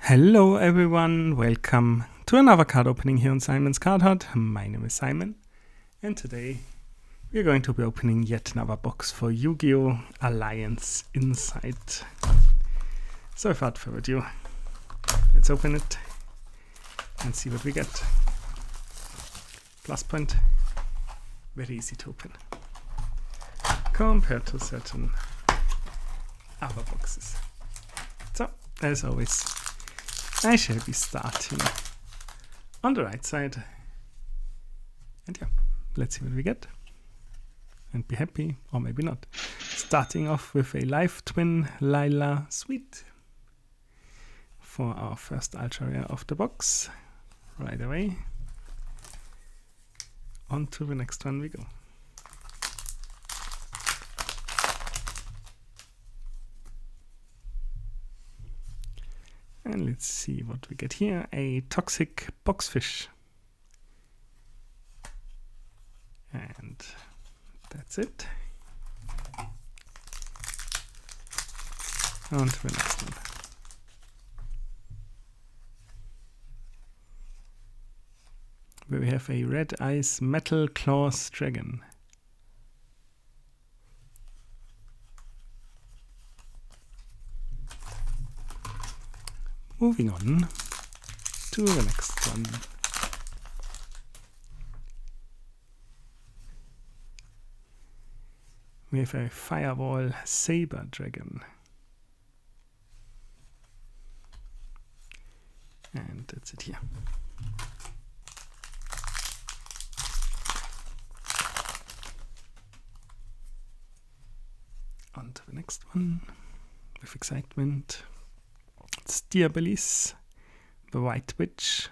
Hello everyone, welcome to another card opening here on Simon's Card Hut. My name is Simon and today we're going to be opening yet another box for YuGiOh Alliance Insight. So without further ado, let's open it and see what we get. Plus point, very easy to open compared to certain other boxes. So, as always, I shall be starting on the right side. And yeah, let's see what we get. And be happy, or maybe not. Starting off with a Live Twin Lila Sweet for our first ultra rare of the box. Right away. On to the next one we go. And let's see what we get here. A toxic boxfish. And that's it. On to the next one. Where we have a Red Eyes Metal Claws Dragon. Moving on to the next one. We have a Firewall Saber Dragon. And that's it here. On to the next one with excitement. Steerbelis, the White Witch.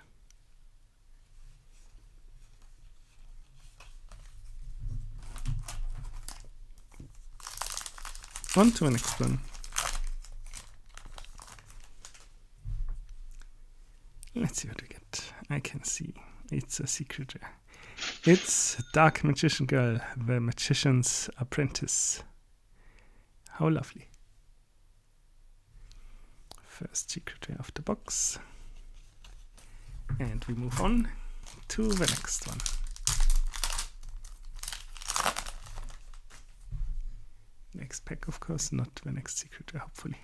On to the next one. Let's see what we get. I can see it's a secret rare. It's Dark Magician Girl, the Magician's Apprentice. How lovely. First secret rare of the box. And we move on to the next one. Next pack, of course, not the next secret rare, hopefully.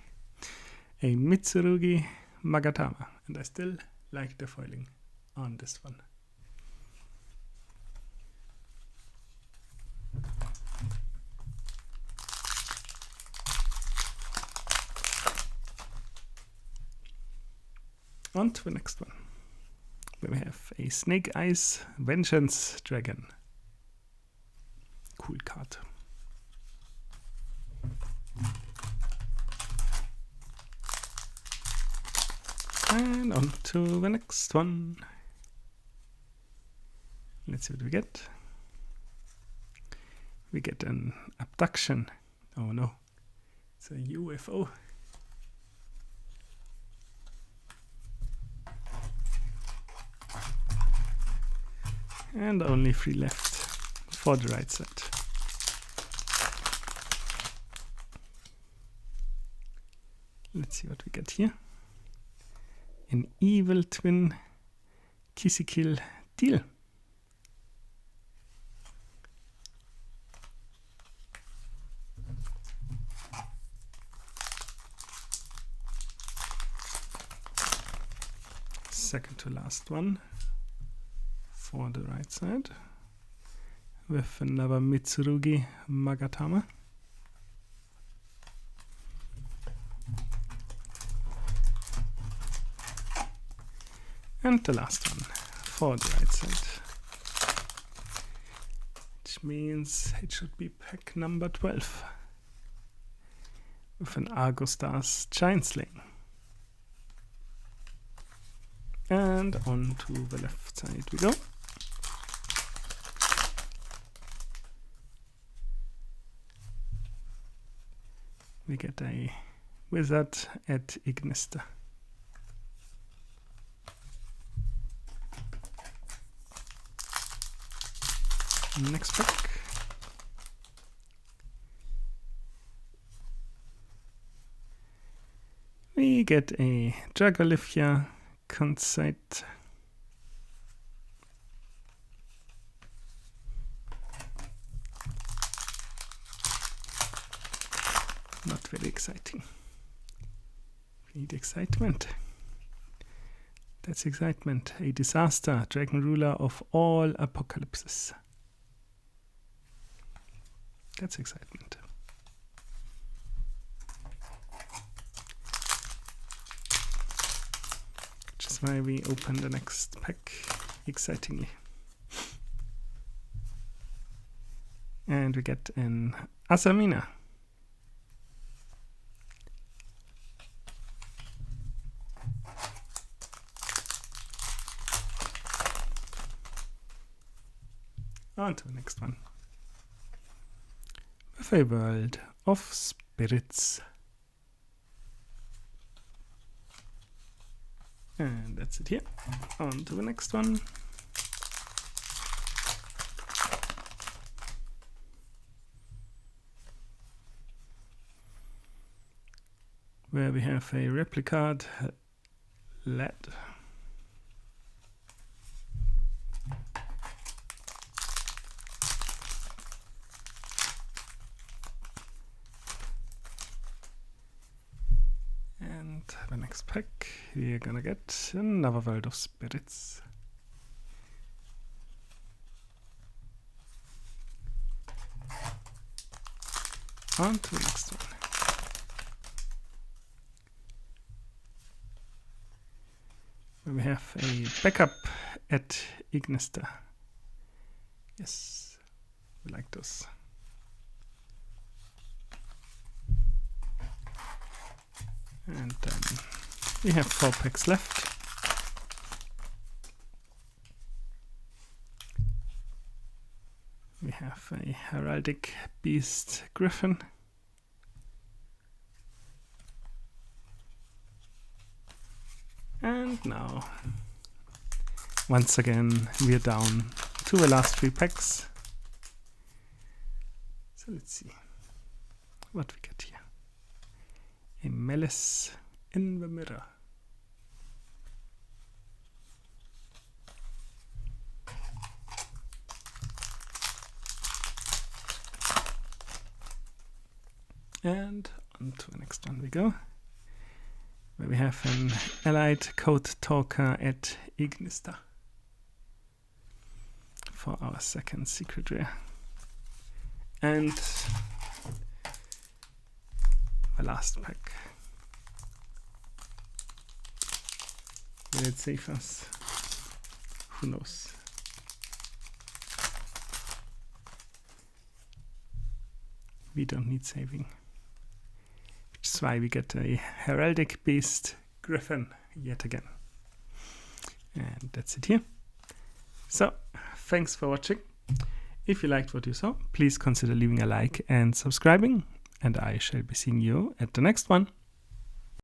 A Mitsurugi Magatama. And I still like the foiling on this one. On to the next one, where we have a Snake Eyes Vengeance Dragon. Cool card. And on to the next one. Let's see what we get. We get an abduction. Oh no, it's a UFO. And only 3 left for the right side. Let's see what we get here. An Evil Twin Kisikil Deal. Second to last one. For the right side with another Mitsurugi Magatama. And the last one for the right side. Which means it should be pack number 12 with an Argo Stars Giant Slaying. And on to the left side we go. We get a Wizard at Ignista. Next pack. We we get a Dragalithia Concite. Not very exciting. We need excitement. That's excitement. A disaster. Dragon ruler of all apocalypses. That's excitement. Which is why we open the next pack excitingly. And we get an Asamina. On to the next one. With a World of Spirits. And that's it here. On to the next one. Where we have a replica LED. The next pack, we're gonna get another World of Spirits. On to the next one. Where we have a backup at Ignister. Yes, we like those. And then we have 4 packs left. We have a Heraldic Beast Griffin. And now, once again, we are down to the last 3 packs. So let's see what we get here. A Malice in the Mirror. And on to the next one we go. Where we have an Allied Code Talker at Ignister. For our second secret rare. And the last pack. Will it save us? Who knows? We don't need saving. Which is why we get a Heraldic Beast Griffin yet again. And that's it here. So, thanks for watching. If you liked what you saw, please consider leaving a like and subscribing. And I shall be seeing you at the next one.